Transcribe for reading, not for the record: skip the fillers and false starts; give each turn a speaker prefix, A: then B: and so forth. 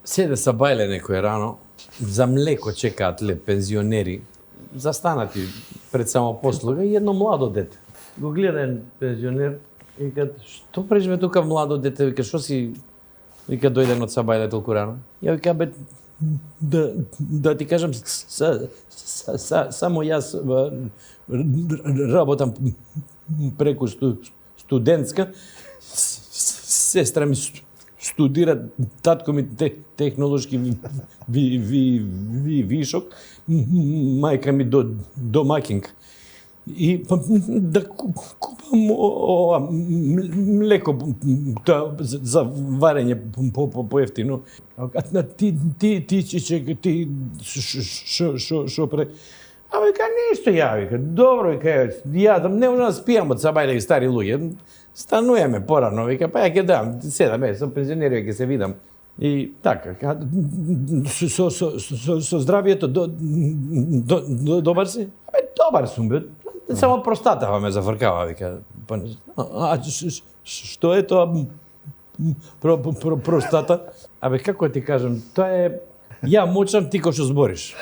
A: Седе са бајле некој рано, за млеко чекаат пензионери, застанати пред самопослуга и едно младо дете. Го гледа еден пензионер и вика, што правиш бе тука младо дете? Вика, што си, вика, дојден од Сабајле толку рано? Ја вика, бе, да ти кажам, само јас работам преку студентска, сестра ми студира, татко ми технолошки вишок, мајка ми домакинка. И да купам ова млеко за варење поевтино. Ти шо пре? А вика, ништо ја, вика, добро, вика, ја не можам да спијам од Сабајле стари луѓе. Стануваме порано, вика, па ја ќе дам, седам, сум пензионер, ќе се видам. И така, со здравието добар си? Абе, добар сум, бе. Само простатава ме зафркава, вика. А што е тоа простата? Абе, како ти кажам, тоа е ја мочам, ти кој што збориш.